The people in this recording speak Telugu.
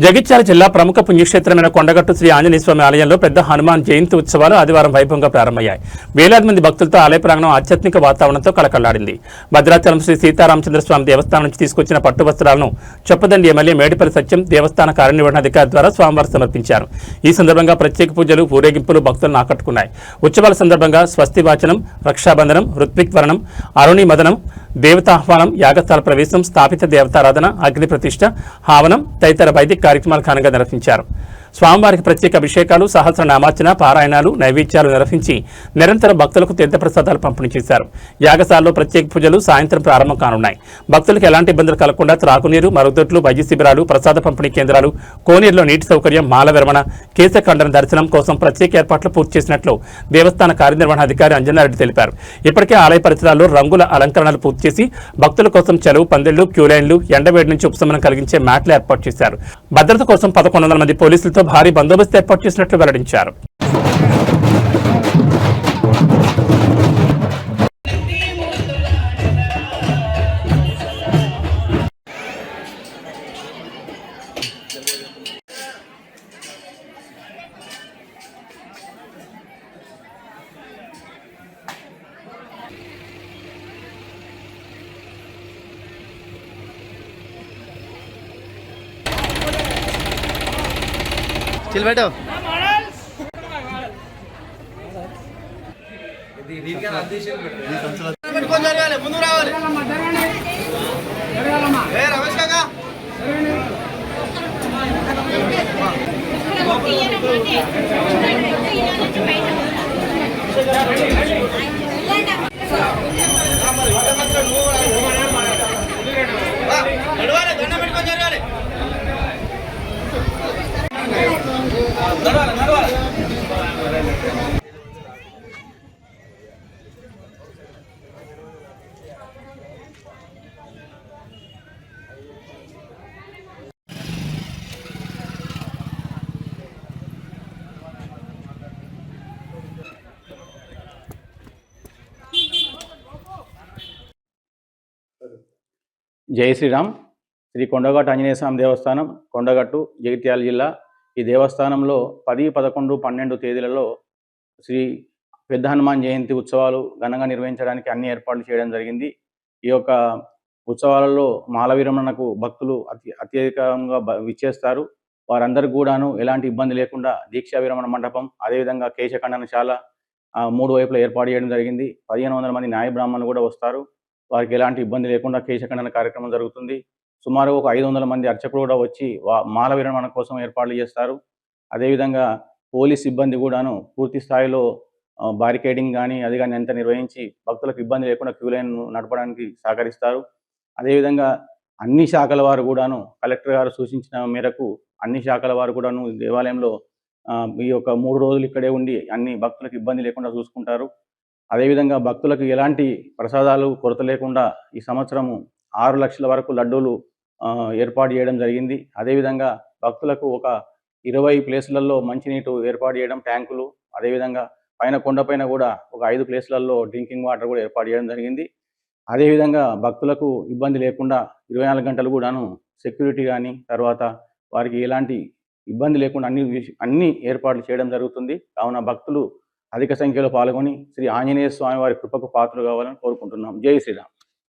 జగిత్యాల జిల్లా ప్రముఖ పుణ్యక్షేత్రమైన కొండగట్టు శ్రీ ఆంజనేయ స్వామి ఆలయంలో పెద్ద హనుమాన్ జయంతి ఉత్సవాలు ఆదివారం వైభవంగా ప్రారంభమయ్యాయి. వేలాది మంది భక్తులతో ఆలయ ప్రాంగణం ఆధ్యాత్మిక వాతావరణంతో కళకళ్లాడింది. భద్రాచలం శ్రీ సీతారామచంద్ర స్వామి దేవస్థానం నుంచి తీసుకొచ్చిన పట్టు వస్త్రాలను చొప్పదండి ఎమ్మెల్యే మేడిపల్లి సత్యం దేవస్థాన కార్యనిర్వహణాధికారి ద్వారా స్వామివారు సమర్పించారు. ఈ సందర్భంగా ప్రత్యేక పూజలు, ఊరేగింపులు భక్తులను ఆకట్టుకున్నాయి. ఉత్సవాల సందర్భంగా స్వస్తి వాచనం, రక్షాబంధనం, ఋత్విక్ వరణం, అరుణి మదనం, దేవతాహ్వానం, యాగస్థల ప్రవేశం, స్థాపిత దేవతారాధన, అగ్ని ప్రతిష్ఠ, హావనం తదితర వైదిక కార్యక్రమాలు ఘనంగా నిర్వహించారు. స్వామివారికి ప్రత్యేక అభిషేకాలు, సహస్రనామార్చన, పారాయణాలు, నైవేద్యాలు నిర్వహించి నిరంతరం భక్తులకు తీర్థప్రసాదాలు పంపిణీ చేశారు. యాగశాలలో ప్రత్యేక పూజలు సాయంత్రం ప్రారంభం కానున్నాయి. భక్తులకు ఎలాంటి ఇబ్బందులు కలగకుండా త్రాగునీరు, మరుగుదొడ్లు, వైద్య శిబిరాలు, ప్రసాద పంపిణీ కేంద్రాలు, కోనేరులో నీటి సౌకర్యం, మాల విరమణ, కేశఖండన దర్శనం కోసం ప్రత్యేక ఏర్పాట్లు పూర్తి చేసినట్లు దేవస్థాన కార్యనిర్వహణాధికారి అంజనారెడ్డి తెలిపారు. ఇప్పటికే ఆలయ పరిసరాల్లో రంగుల అలంకరణలు పూర్తి చేసి భక్తుల కోసం చెరువు పందిళ్లు, క్యూలైన్లు, ఎండవేడి నుంచి ఉపశమనం కలిగించే మ్యాట్లు ఏర్పాటు చేశారు. భద్రత కోసం 1100 మంది పోలీసులతో భారీ బందోబస్తు ఏర్పాటు చేసినట్లు వెల్లడించారు. चल बैठो జై శ్రీరామ్. శ్రీ కొండగట్టు ఆంజనేయ స్వామి దేవస్థానం, కొండగట్టు, జగిత్యాల జిల్లా. ఈ దేవస్థానంలో 10, 11, 12 తేదీలలో శ్రీ పెద్ద హనుమాన్ జయంతి ఉత్సవాలు ఘనంగా నిర్వహించడానికి అన్ని ఏర్పాట్లు చేయడం జరిగింది. ఈ యొక్క ఉత్సవాలలో మాల విరమణకు భక్తులు అత్యధికంగా విచ్చేస్తారు. వారందరికీ కూడాను ఎలాంటి ఇబ్బంది లేకుండా దీక్షా విరమణ మండపం, అదేవిధంగా కేశఖండనశాల 3 వైపులా ఏర్పాటు చేయడం జరిగింది. 1500 మంది న్యాయ బ్రాహ్మణులు కూడా వస్తారు. వారికి ఎలాంటి ఇబ్బంది లేకుండా కేశఖండన కార్యక్రమం జరుగుతుంది. సుమారు ఒక 500 మంది అర్చకులు కూడా వచ్చి మాల విరమణ కోసం ఏర్పాట్లు చేస్తారు. అదేవిధంగా పోలీస్ సిబ్బంది కూడాను పూర్తి స్థాయిలో బారికేడింగ్ కానీ అది కానీ అంతా నిర్వహించి భక్తులకు ఇబ్బంది లేకుండా క్యూ లైన్ నడపడానికి సహకరిస్తారు. అదేవిధంగా అన్ని శాఖల వారు కూడాను కలెక్టర్ గారు సూచించిన మేరకు అన్ని శాఖల వారు కూడాను దేవాలయంలో ఈ యొక్క 3 రోజులు ఇక్కడే ఉండి అన్ని భక్తులకు ఇబ్బంది లేకుండా చూసుకుంటారు. అదేవిధంగా భక్తులకు ఎలాంటి ప్రసాదాలు కొరత లేకుండా ఈ సంవత్సరము 6 లక్షల వరకు లడ్డూలు ఏర్పాటు చేయడం జరిగింది. అదేవిధంగా భక్తులకు ఒక 20 ప్లేసులలో మంచినీటి ఏర్పాటు చేయడం, ట్యాంకులు, అదేవిధంగా పైన కొండపైన కూడా ఒక 5 ప్లేసులలో డ్రింకింగ్ వాటర్ కూడా ఏర్పాటు చేయడం జరిగింది. అదేవిధంగా భక్తులకు ఇబ్బంది లేకుండా 24 గంటలు కూడాను సెక్యూరిటీ కానీ తర్వాత వారికి ఎలాంటి ఇబ్బంది లేకుండా అన్ని ఏర్పాట్లు చేయడం జరుగుతుంది. కావున భక్తులు అధిక సంఖ్యలో పాల్గొని శ్రీ ఆంజనేయ స్వామి వారి కృపకు పాత్రలు కావాలని కోరుకుంటున్నాం. జై శ్రీరామ్.